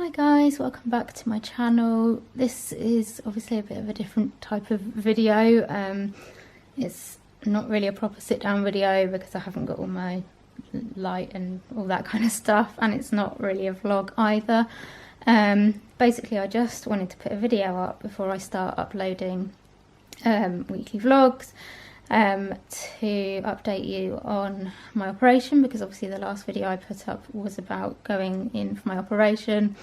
Hi guys, welcome back to my channel. This is obviously a bit of a different type of video. It's not really a proper sit down video because I haven't got all my light and all that kind of stuff, and it's not really a vlog either. Basically I just wanted to put a video up before I start uploading weekly vlogs to update you on my operation, because obviously the last video I put up was about going in for my operation.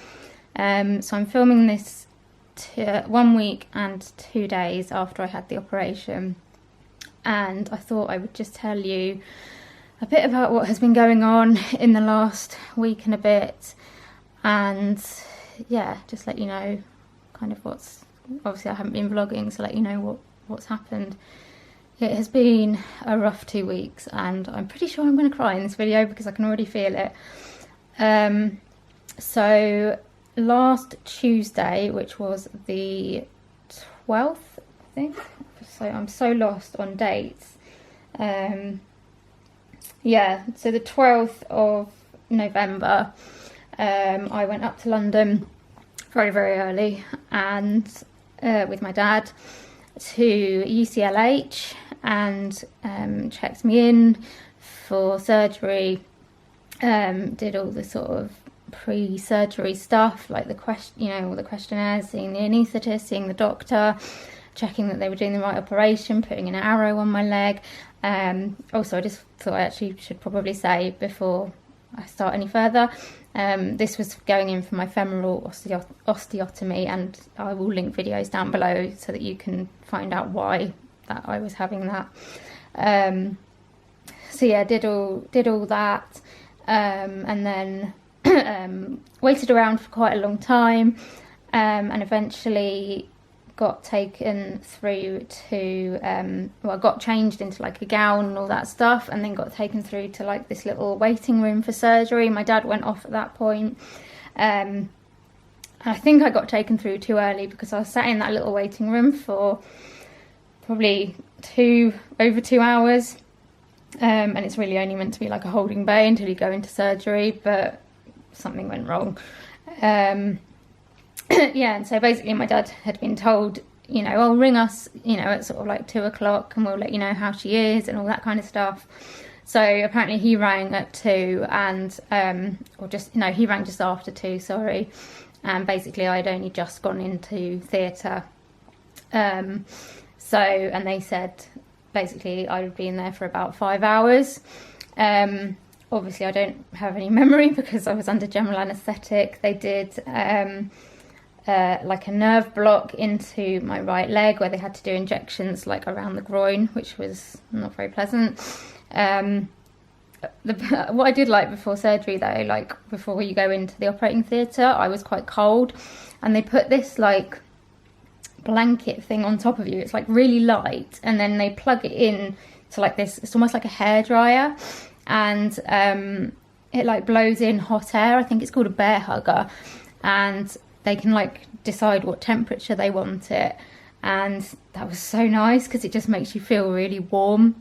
So I'm filming this 1 week and 2 days after I had the operation, and I thought I would just tell you a bit about what has been going on in the last week and a bit, and yeah, just let you know kind of what's, obviously I haven't been vlogging, so let you know what's happened. It has been a rough 2 weeks, and I'm pretty sure I'm going to cry in this video because I can already feel it. So last Tuesday, which was the 12th, I think, so I'm so lost on dates. Yeah, so the 12th of November, I went up to London very, very early, and with my dad to UCLH, and checked me in for surgery. Did all the sort of pre-surgery stuff, like all the questionnaires, seeing the anaesthetist, seeing the doctor, checking that they were doing the right operation, putting an arrow on my leg. Also, I just thought I actually should probably say before I start any further, this was going in for my femoral osteotomy, and I will link videos down below so that you can find out why that I was having that. So yeah, did all that, and then waited around for quite a long time, and eventually got taken through to well, got changed into like a gown and all that stuff, and then got taken through to like this little waiting room for surgery. My dad went off at that point. I think I got taken through too early because I was sat in that little waiting room for probably over 2 hours, and it's really only meant to be like a holding bay until you go into surgery, but something went wrong. Yeah, and so basically my dad had been told, oh, ring us, at sort of like 2 o'clock and we'll let you know how she is and all that kind of stuff. So apparently he rang at 2, and he rang just after 2, sorry, and basically I'd only just gone into theatre. And they said basically I would be in there for about 5 hours. Obviously I don't have any memory because I was under general anaesthetic. They did like a nerve block into my right leg where they had to do injections like around the groin, which was not very pleasant. What I did like before surgery though, like before you go into the operating theatre, I was quite cold, and they put this like blanket thing on top of you. It's like really light, and then they plug it in to like this, it's almost like a hairdryer, and it like blows in hot air. I think it's called a bear hugger, and they can like decide what temperature they want it, and that was so nice because it just makes you feel really warm.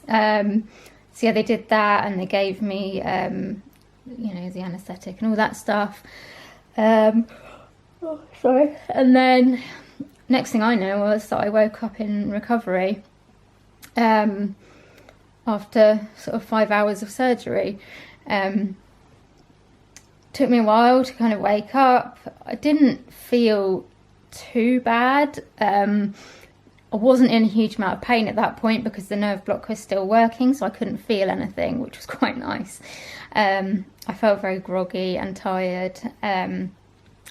So yeah, they did that, and they gave me the anaesthetic and all that stuff. Oh, sorry. And then next thing I know was that I woke up in recovery after sort of 5 hours of surgery. Took me a while to kind of wake up. I didn't feel too bad. I wasn't in a huge amount of pain at that point because the nerve block was still working, so I couldn't feel anything, which was quite nice. I felt very groggy and tired, and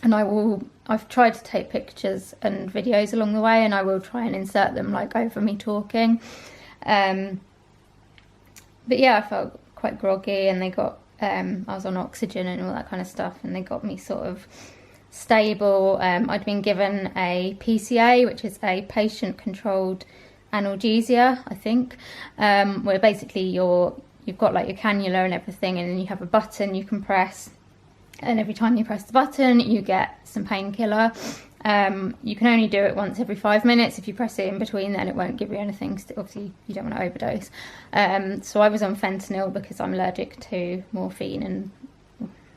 I've tried to take pictures and videos along the way, and I will try and insert them like over me talking. But yeah, I felt quite groggy, and they got I was on oxygen and all that kind of stuff, and they got me sort of stable. I'd been given a PCA, which is a patient-controlled analgesia, I think, where basically you've got like your cannula and everything, and then you have a button you can press, and every time you press the button you get some painkiller. You can only do it once every 5 minutes. If you press it in between, then it won't give you anything. Obviously you don't want to overdose. So I was on fentanyl because I'm allergic to morphine and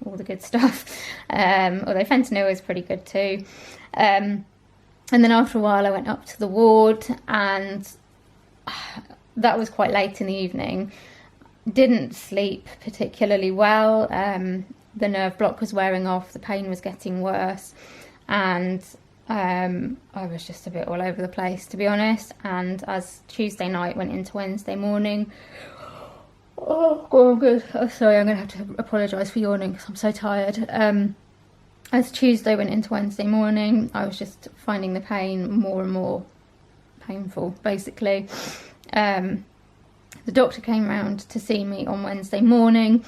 all the good stuff, although fentanyl is pretty good too. And then after a while I went up to the ward, and that was quite late in the evening. Didn't sleep particularly well. The nerve block was wearing off, the pain was getting worse, and I was just a bit all over the place, to be honest. And as Tuesday night went into Wednesday morning, oh god, I'm good. Oh, sorry, I'm gonna have to apologise for yawning because I'm so tired. As Tuesday went into Wednesday morning, I was just finding the pain more and more painful, basically. The doctor came round to see me on Wednesday morning,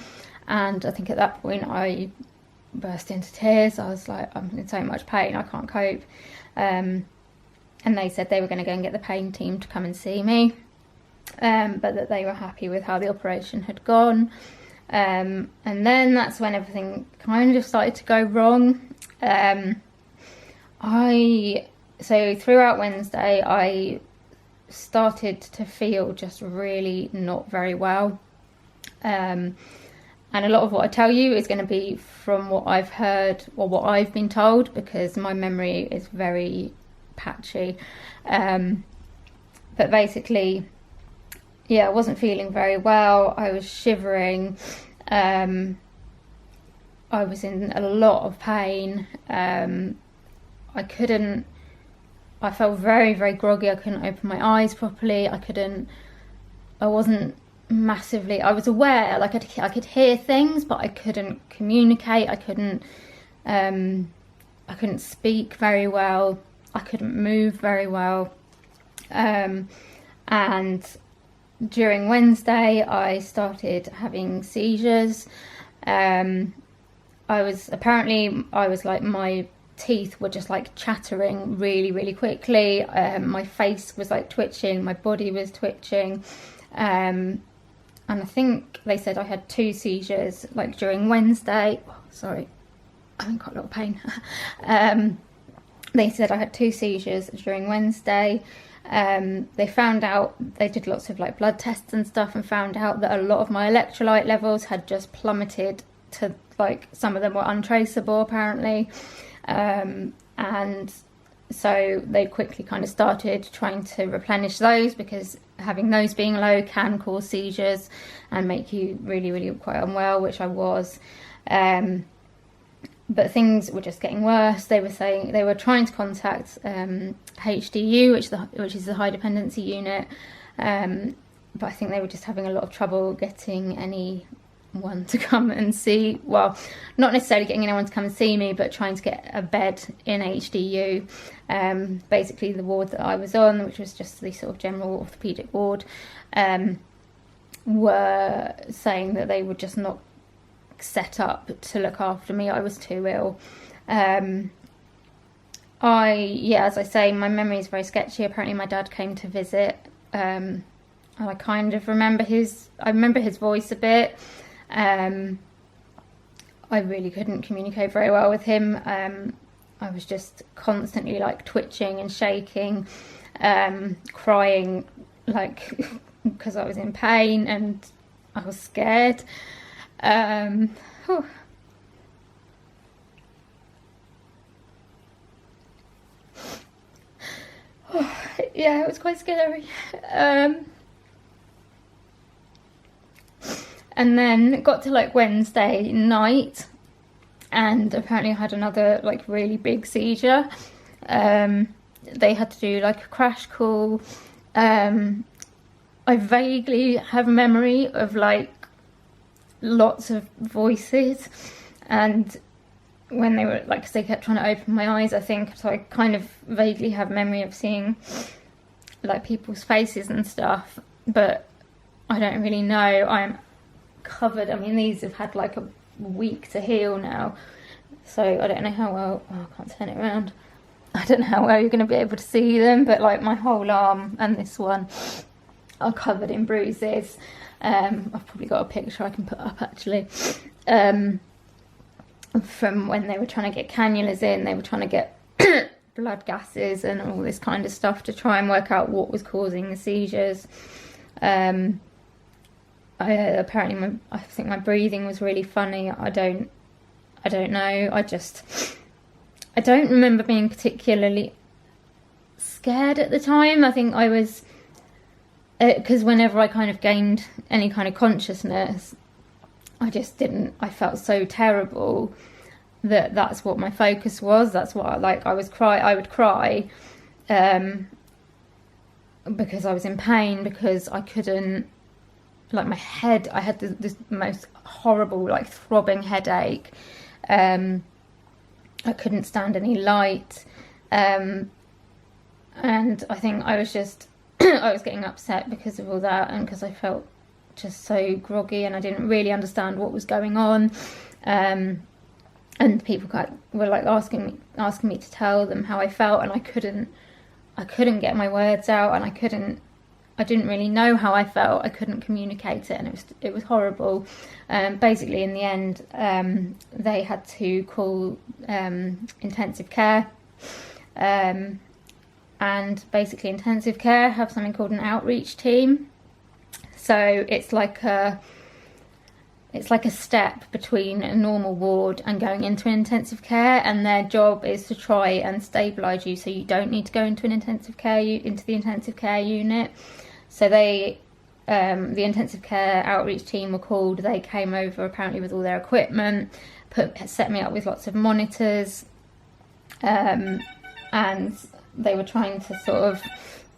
and I think at that point I burst into tears. I was like, I'm in so much pain, I can't cope. And they said they were going to go and get the pain team to come and see me, but that they were happy with how the operation had gone. And then that's when everything kind of started to go wrong. So throughout Wednesday I started to feel just really not very well. And a lot of what I tell you is going to be from what I've heard or what I've been told, because my memory is very patchy. But basically, yeah, I wasn't feeling very well. I was shivering. I was in a lot of pain. I felt very, very groggy. I couldn't open my eyes properly. I was aware, like I could hear things, but I couldn't communicate. I couldn't speak very well. I couldn't move very well. And during Wednesday, I started having seizures. I was like, my teeth were just like chattering really, really quickly. My face was like twitching, my body was twitching. And I think they said I had 2 seizures like during Wednesday. Oh, sorry, I'm in quite a lot of pain. They said I had 2 seizures during Wednesday. They found out, they did lots of like blood tests and stuff, and found out that a lot of my electrolyte levels had just plummeted to, like, some of them were untraceable apparently. And so they quickly kind of started trying to replenish those, because having those being low can cause seizures and make you really, really quite unwell, which I was. But things were just getting worse. They were saying they were trying to contact HDU, which is the high dependency unit, but I think they were just having a lot of trouble getting anyone to come and see, well, not necessarily getting anyone to come and see me, but trying to get a bed in HDU. Basically the ward that I was on, which was just the sort of general orthopaedic ward, were saying that they would just not set up to look after me. I was too ill. As I say, my memory is very sketchy. Apparently my dad came to visit, and I kind of remember his voice a bit. I really couldn't communicate very well with him. I was just constantly like twitching and shaking, crying, like because I was in pain and I was scared. Yeah, it was quite scary. And then it got to like Wednesday night, and apparently I had another like really big seizure. They had to do like a crash call. I vaguely have a memory of like lots of voices, and when they were like, 'cause they kept trying to open my eyes, I think, so I kind of vaguely have memory of seeing like people's faces and stuff, but I don't really know. I'm covered, I mean, these have had like a week to heal now, so I don't know how well, I can't turn it around, I don't know how well you're going to be able to see them, but like my whole arm and this one are covered in bruises. I've probably got a picture I can put up actually, from when they were trying to get cannulas in. They were trying to get blood gases and all this kind of stuff to try and work out what was causing the seizures. Apparently I think my breathing was really funny. I don't I don't know. I don't remember being particularly scared at the time. I think I was, because whenever I kind of gained any kind of consciousness, I felt so terrible that that's what my focus was. That's what I would cry because I was in pain, because I couldn't, like, my head, I had this most horrible, like, throbbing headache. I couldn't stand any light, and I think I was just I was getting upset because of all that, and because I felt just so groggy and I didn't really understand what was going on. And people were like asking me to tell them how I felt, and I couldn't get my words out, and I didn't really know how I felt. I couldn't communicate it, and it was horrible. Basically, in the end, they had to call intensive care, and basically intensive care have something called an outreach team. So it's like a step between a normal ward and going into an intensive care, and their job is to try and stabilise you so you don't need to go into the intensive care unit. So the intensive care outreach team were called. They came over apparently with all their equipment, set me up with lots of monitors, and they were trying to sort of,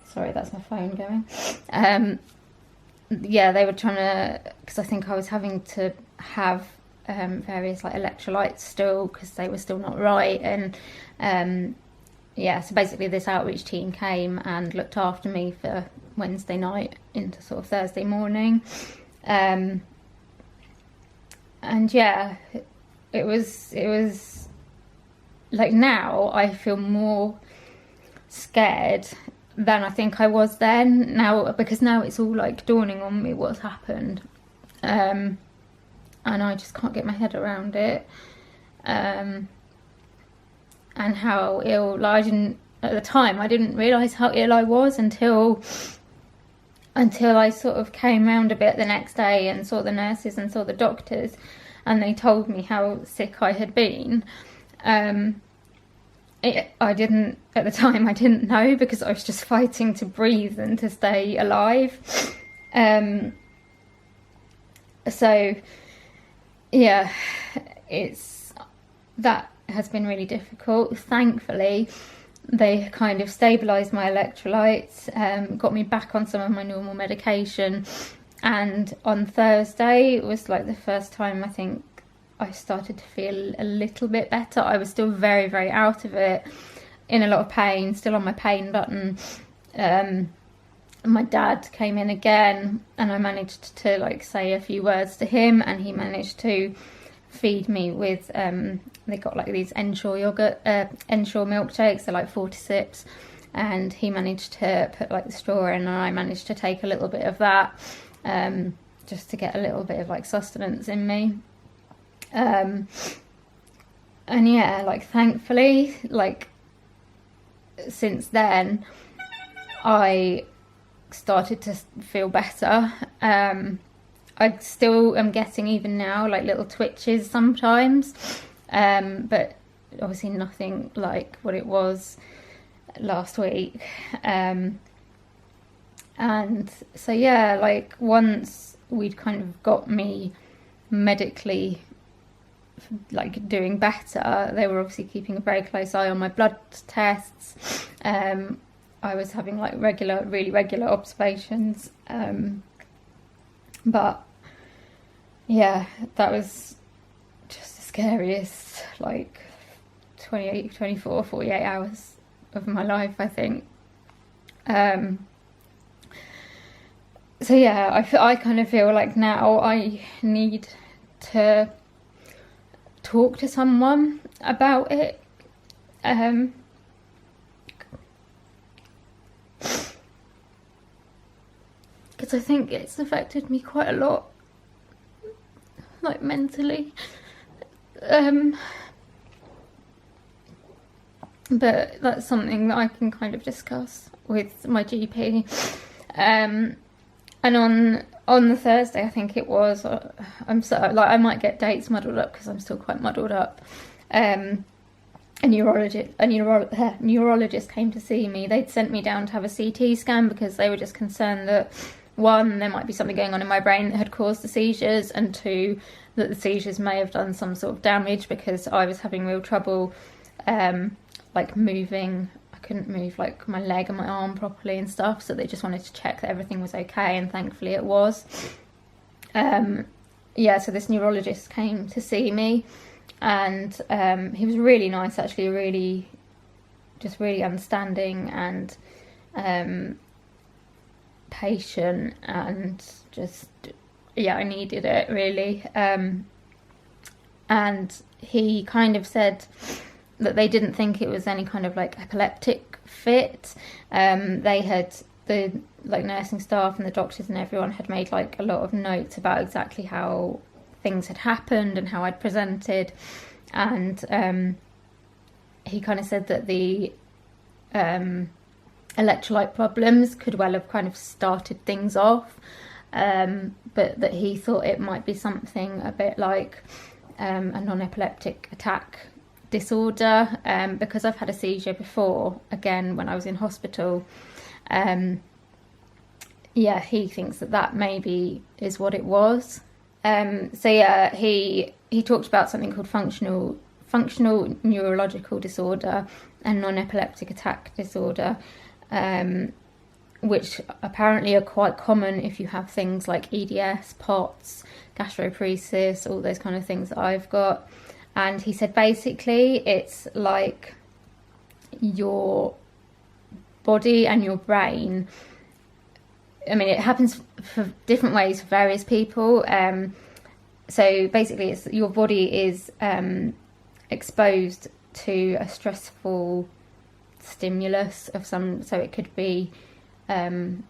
sorry, that's my phone going. Yeah, they were trying to, because I think I was having to have various like electrolytes still, because they were still not right. And yeah, so basically this outreach team came and looked after me for Wednesday night into sort of Thursday morning. And yeah, it was like, now I feel more scared than I think I was then, now, because now it's all like dawning on me what's happened, and I just can't get my head around it, and how ill, like, at the time I didn't realise how ill I was until I sort of came round a bit the next day and saw the nurses and saw the doctors, and they told me how sick I had been. I didn't, at the time, I didn't know, because I was just fighting to breathe and to stay alive. So yeah, that has been really difficult. Thankfully, they kind of stabilised my electrolytes, got me back on some of my normal medication, and on Thursday it was like the first time I think I started to feel a little bit better. I was still very, very out of it, in a lot of pain, still on my pain button. My dad came in again, and I managed to like say a few words to him, and he managed to feed me with they got like these Ensure milkshakes. They're like 40 sips, and he managed to put like the straw in, and I managed to take a little bit of that, just to get a little bit of like sustenance in me. And yeah, like, thankfully, like, since then I started to feel better. I still am getting, even now, like little twitches sometimes, but obviously nothing like what it was last week. And so yeah, like, once we'd kind of got me medically like doing better, they were obviously keeping a very close eye on my blood tests. I was having like really regular observations, but yeah, that was just the scariest like 48 hours of my life, I think. So yeah, I kind of feel like now I need to talk to someone about it, because I think it's affected me quite a lot, like mentally, but that's something that I can kind of discuss with my GP. And on the Thursday, I think it was. I'm so like I might get dates muddled up because I'm still quite muddled up. A neurologist came to see me. They'd sent me down to have a CT scan because they were just concerned that, one, there might be something going on in my brain that had caused the seizures, and two, that the seizures may have done some sort of damage because I was having real trouble like moving. I couldn't move like my leg and my arm properly and stuff, so they just wanted to check that everything was okay, and thankfully it was. Yeah, so this neurologist came to see me, and he was really nice, actually, really understanding and patient, and just, yeah, I needed it really. And he kind of said that they didn't think it was any kind of like epileptic fit. They had, the like nursing staff and the doctors and everyone had made like a lot of notes about exactly how things had happened and how I'd presented, and he kind of said that the electrolyte problems could well have kind of started things off, but that he thought it might be something a bit like a non-epileptic attack disorder, because I've had a seizure before, again when I was in hospital. Yeah, he thinks that maybe is what it was. So yeah, he talked about something called functional neurological disorder and non-epileptic attack disorder, which apparently are quite common if you have things like EDS, POTS, gastroparesis, all those kind of things that I've got. And he said basically it's like your body and your brain, I mean, it happens for different ways for various people. So basically it's your body is exposed to a stressful stimulus of some, so it could be anxiety,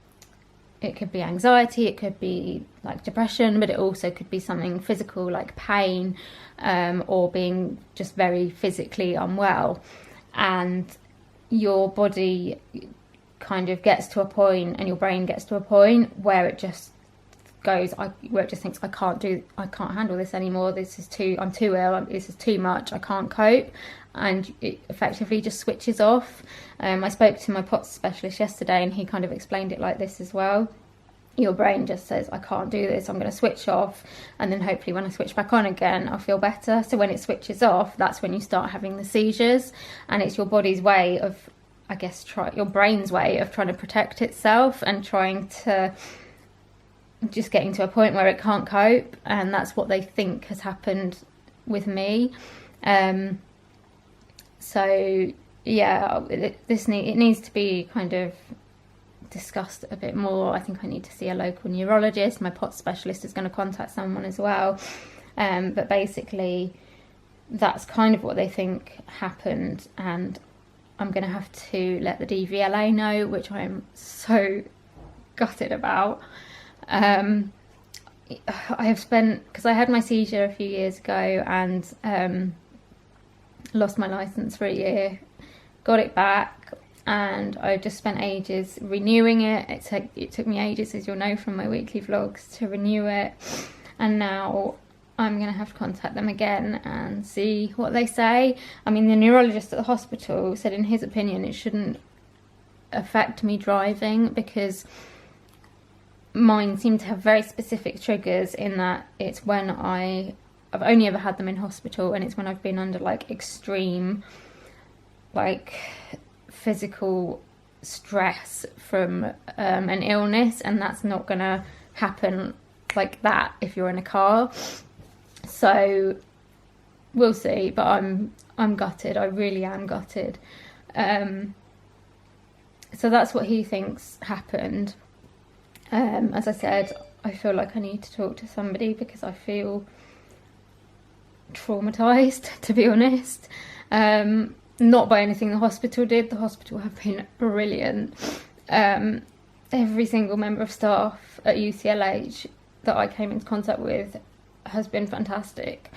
it could be like depression, but it also could be something physical like pain, or being just very physically unwell. And your body kind of gets to a point, and your brain gets to a point where it just goes, where it just thinks, I can't handle this anymore, I'm too ill, this is too much, I can't cope, and it effectively just switches off. I spoke to my POTS specialist yesterday, and he kind of explained it like this as well. Your brain just says, I can't do this, I'm going to switch off, and then hopefully when I switch back on again I'll feel better. So when it switches off, that's when you start having the seizures, and it's your body's way of, I guess, your brain's way of trying to protect itself and trying to just getting to a point where it can't cope, and that's what they think has happened with me. So yeah, it needs to be kind of discussed a bit more. I think I need to see a local neurologist. My POTS specialist is going to contact someone as well, but basically that's kind of what they think happened, and I'm going to have to let the DVLA know, which I'm so gutted about. I have spent, because I had my seizure a few years ago and lost my license for a year, got it back, and I just spent ages renewing it. It took me ages, as you'll know from my weekly vlogs, to renew it, and now I'm going to have to contact them again and see what they say. I mean, the neurologist at the hospital said in his opinion it shouldn't affect me driving, because mine seem to have very specific triggers, in that it's when I've only ever had them in hospital, and it's when I've been under like extreme like physical stress from an illness, and that's not gonna happen like that if you're in a car. So we'll see, but I'm gutted. I really am gutted. So that's what he thinks happened. As I said, I feel like I need to talk to somebody because I feel traumatized, to be honest. Not by anything the hospital did. The hospital have been brilliant. Every single member of staff at UCLH that I came into contact with has been fantastic.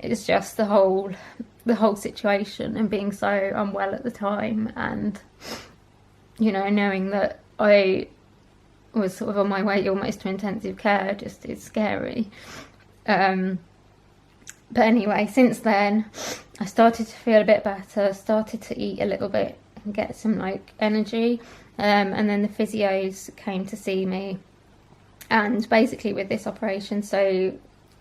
It's just the whole situation, and being so unwell at the time, and you know, knowing that I was sort of on my way almost to intensive care. Just, it's scary. But anyway, since then I started to feel a bit better, started to eat a little bit and get some like energy, and then the physios came to see me. And basically with this operation, so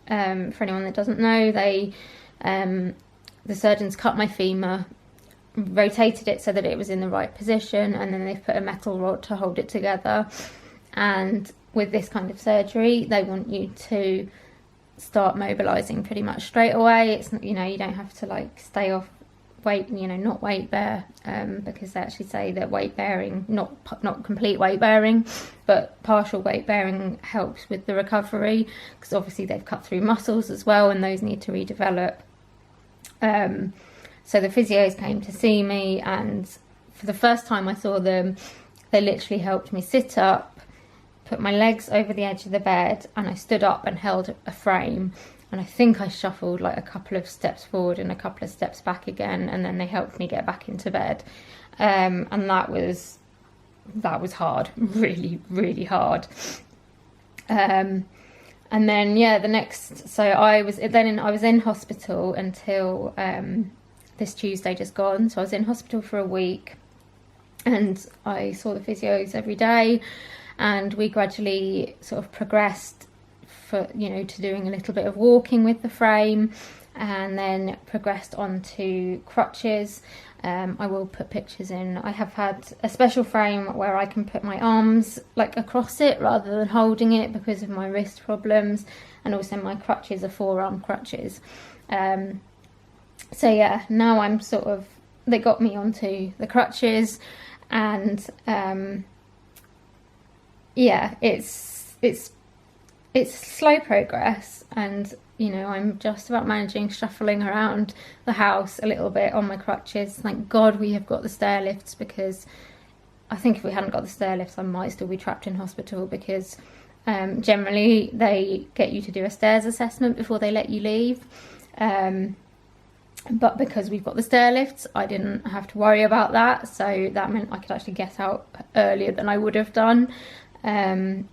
for anyone that doesn't know, they the surgeons cut my femur, rotated it so that it was in the right position, and then they've put a metal rod to hold it together. And with this kind of surgery, they want you to start mobilizing pretty much straight away. It's, you know, you don't have to like stay off weight, you know, not weight bear, because they actually say that weight bearing, not complete weight bearing, but partial weight bearing helps with the recovery, because obviously they've cut through muscles as well, and those need to redevelop. So the physios came to see me, and for the first time I saw them, they literally helped me sit up, put my legs over the edge of the bed, and I stood up and held a frame. And I think I shuffled like a couple of steps forward and a couple of steps back again, and then they helped me get back into bed. And that was hard, really, really hard. And then so I was in hospital until this Tuesday just gone. So I was in hospital for a week, and I saw the physios every day, and we gradually sort of progressed to doing a little bit of walking with the frame, and then progressed on to crutches. I will put pictures in. I have had a special frame where I can put my arms like across it rather than holding it because of my wrist problems, and also my crutches are forearm crutches. So yeah, now I'm they got me onto the crutches, and it's slow progress, and I'm just about managing shuffling around the house a little bit on my crutches. Thank God we have got the stair lifts, because I think if we hadn't got the stair lifts I might still be trapped in hospital, because generally they get you to do a stairs assessment before they let you leave, but because we've got the stair lifts I didn't have to worry about that, so that meant I could actually get out earlier than I would have done. And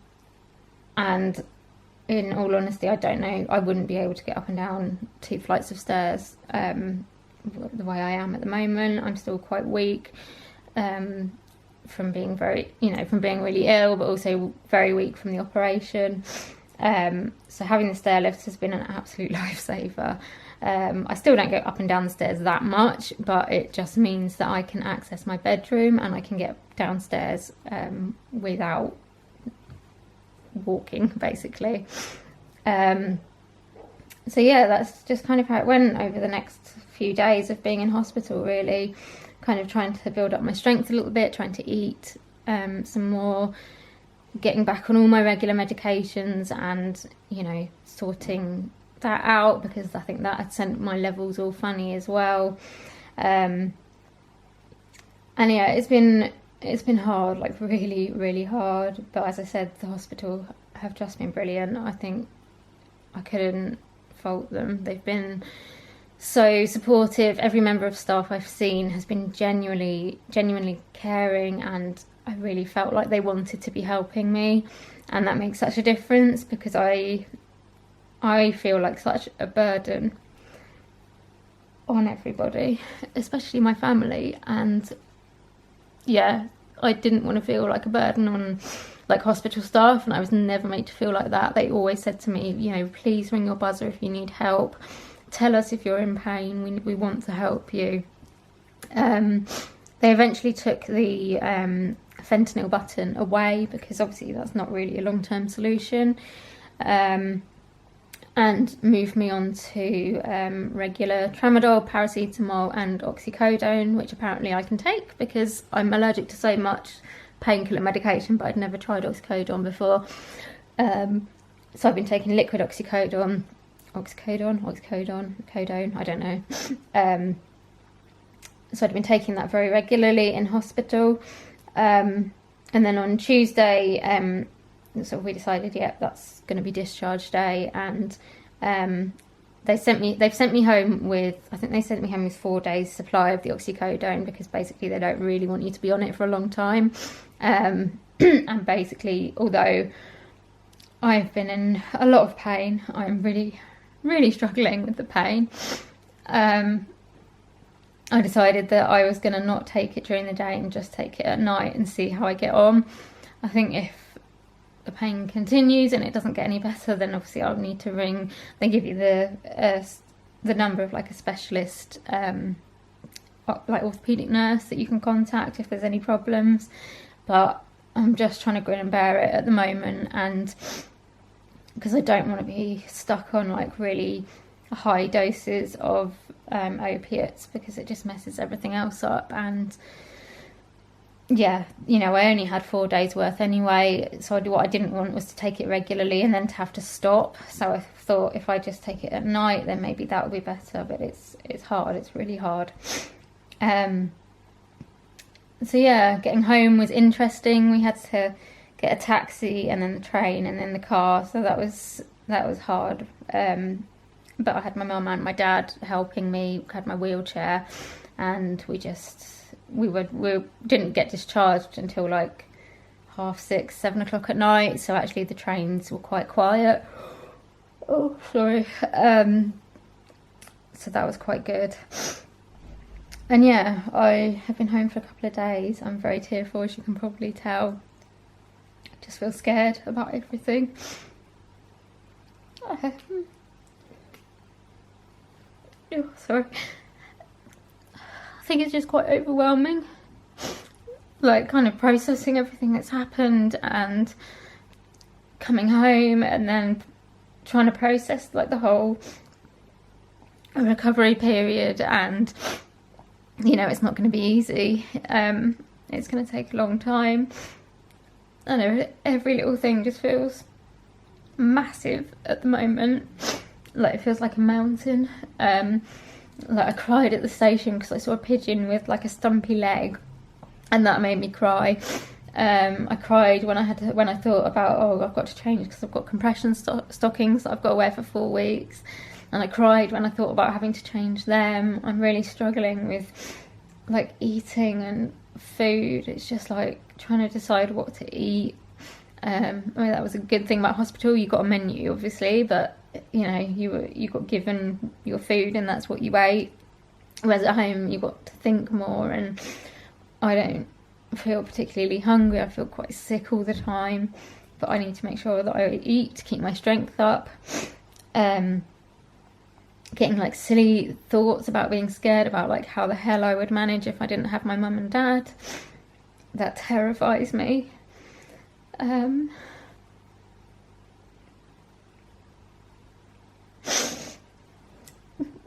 in all honesty, I don't know, I wouldn't be able to get up and down 2 flights of stairs the way I am at the moment. I'm still quite weak from being really ill, but also very weak from the operation. So having the stair lifts has been an absolute lifesaver. I still don't go up and down the stairs that much, but it just means that I can access my bedroom and I can get downstairs without walking, basically. So yeah, that's just kind of how it went over the next few days of being in hospital, really. Kind of trying to build up my strength a little bit, trying to eat some more, getting back on all my regular medications, and sorting that out, because I think that had sent my levels all funny as well. And yeah, it's been hard, like really, really hard. But as I said, the hospital have just been brilliant. I think I couldn't fault them. They've been so supportive. Every member of staff I've seen has been genuinely caring, and I really felt like they wanted to be helping me. And that makes such a difference, because I feel like such a burden on everybody, especially my family. And yeah, I didn't want to feel like a burden on like hospital staff, and I was never made to feel like that. They always said to me, please ring your buzzer if you need help. Tell us if you're in pain. We want to help you. They eventually took the fentanyl button away, because obviously that's not really a long-term solution, and moved me on to regular tramadol, paracetamol and oxycodone, which apparently I can take because I'm allergic to so much painkiller medication, but I'd never tried oxycodone before. So I've been taking liquid oxycodone, I don't know. So I'd been taking that very regularly in hospital. And then on Tuesday, so we decided, that's going to be discharge day, and they've sent me home with, I think they sent me home with 4 days supply of the oxycodone, because basically they don't really want you to be on it for a long time. And basically, although I've been in a lot of pain, I'm really struggling with the pain. I decided that I was going to not take it during the day and just take it at night and see how I get on. I think if the pain continues and it doesn't get any better, then obviously I'll need to ring. They give you the number of like a specialist, like orthopedic nurse that you can contact if there's any problems. But I'm just trying to grin and bear it at the moment, and because I don't want to be stuck on like really high doses of opiates, because it just messes everything else up. And yeah, you know, I only had 4 days worth anyway, so what I didn't want was to take it regularly and then to have to stop. So I thought if I just take it at night, then maybe that would be better. But it's hard, it's really hard. So yeah, getting home was interesting. We had to get a taxi and then the train and then the car, so that was hard. But I had my mum and my dad helping me, had my wheelchair, and we didn't get discharged until like 6:30, 7 o'clock at night. So actually the trains were quite quiet. Oh, sorry. So that was quite good. And yeah, I have been home for a couple of days. I'm very tearful, as you can probably tell. I just feel scared about everything. Oh, sorry. I think it's just quite overwhelming. Like kind of processing everything that's happened and coming home and then trying to process like the whole recovery period, and you know, it's not going to be easy. It's going to take a long time. I know every little thing just feels massive at the moment. Like it feels like a mountain. Like I cried at the station because I saw a pigeon with like a stumpy leg, and that made me cry. I cried when I thought about, oh, I've got to change because I've got compression stockings that I've got to wear for 4 weeks. And I cried when I thought about having to change them. I'm really struggling with like eating and food. It's just like trying to decide what to eat. I mean, that was a good thing about hospital. You got a menu, obviously, but you know, you got given your food and that's what you ate. Whereas at home, you got to think more, and I don't feel particularly hungry. I feel quite sick all the time, but I need to make sure that I eat to keep my strength up. Getting like silly thoughts about being scared about like how the hell I would manage if I didn't have my mum and dad. That terrifies me.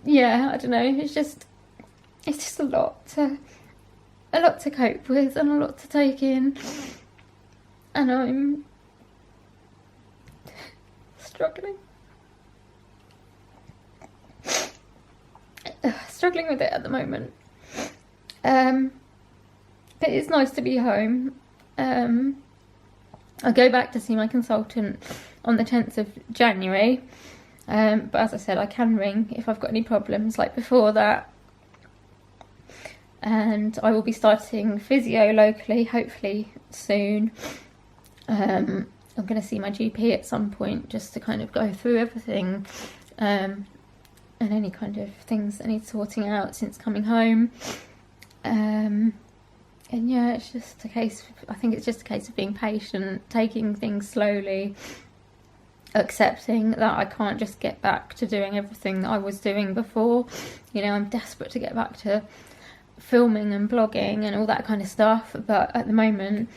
Yeah, I don't know. It's just a lot to cope with and a lot to take in, and I'm struggling with it at the moment. But it's nice to be home. I go back to see my consultant on the 10th of January. But as I said, I can ring if I've got any problems like before that. And I will be starting physio locally, hopefully soon. I'm going to see my GP at some point just to kind of go through everything. And any kind of things that need sorting out since coming home. And yeah, it's just a case, I think it's just a case of being patient, taking things slowly, accepting that I can't just get back to doing everything that I was doing before. You know, I'm desperate to get back to filming and blogging and all that kind of stuff, but at the moment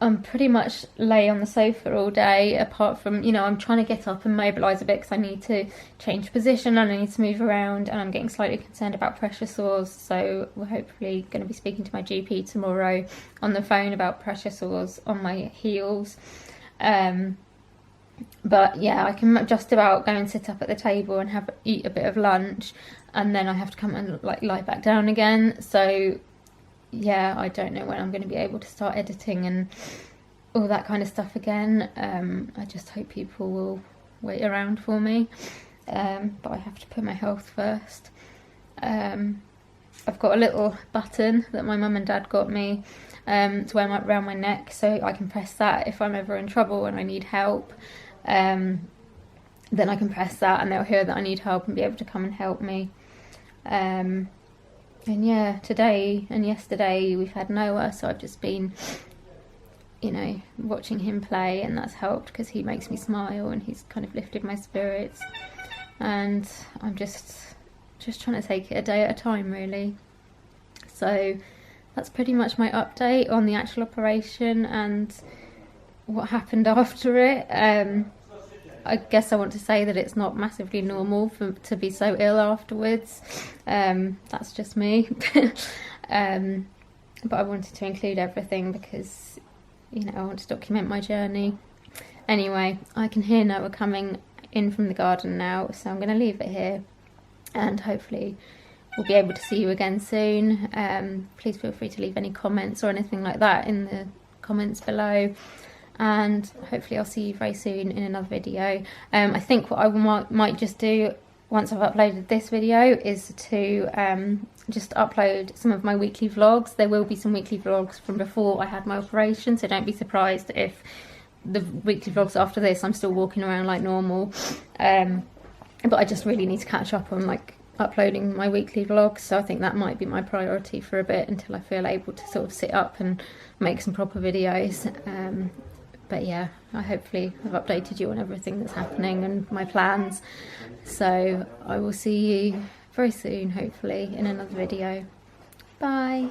I'm pretty much lay on the sofa all day, apart from, you know, I'm trying to get up and mobilise a bit because I need to change position and I need to move around, and I'm getting slightly concerned about pressure sores, so we're hopefully going to be speaking to my GP tomorrow on the phone about pressure sores on my heels. But yeah, I can just about go and sit up at the table and eat a bit of lunch, and then I have to come and like lie back down again. So yeah, I don't know when I'm going to be able to start editing and all that kind of stuff again. I just hope people will wait around for me, but I have to put my health first. I've got a little button that my mum and dad got me to wear around my neck, so I can press that if I'm ever in trouble and I need help. Then I can press that and they'll hear that I need help and be able to come and help me. And yeah, today and yesterday we've had Noah, so I've just been, you know, watching him play, and that's helped because he makes me smile and he's kind of lifted my spirits. And I'm just trying to take it a day at a time, really. So that's pretty much my update on the actual operation and what happened after it. I guess I want to say that it's not massively normal to be so ill afterwards. That's just me. But I wanted to include everything because, you know, I want to document my journey. Anyway, I can hear Noah coming in from the garden now, so I'm going to leave it here, and hopefully we'll be able to see you again soon. Please feel free to leave any comments or anything like that in the comments below, and hopefully I'll see you very soon in another video. I think what I might just do once I've uploaded this video is to just upload some of my weekly vlogs. There will be some weekly vlogs from before I had my operation, so don't be surprised if the weekly vlogs after this I'm still walking around like normal. But I just really need to catch up on like uploading my weekly vlogs, so I think that might be my priority for a bit until I feel able to sort of sit up and make some proper videos. But yeah, I hopefully have updated you on everything that's happening and my plans. So I will see you very soon, hopefully, in another video. Bye.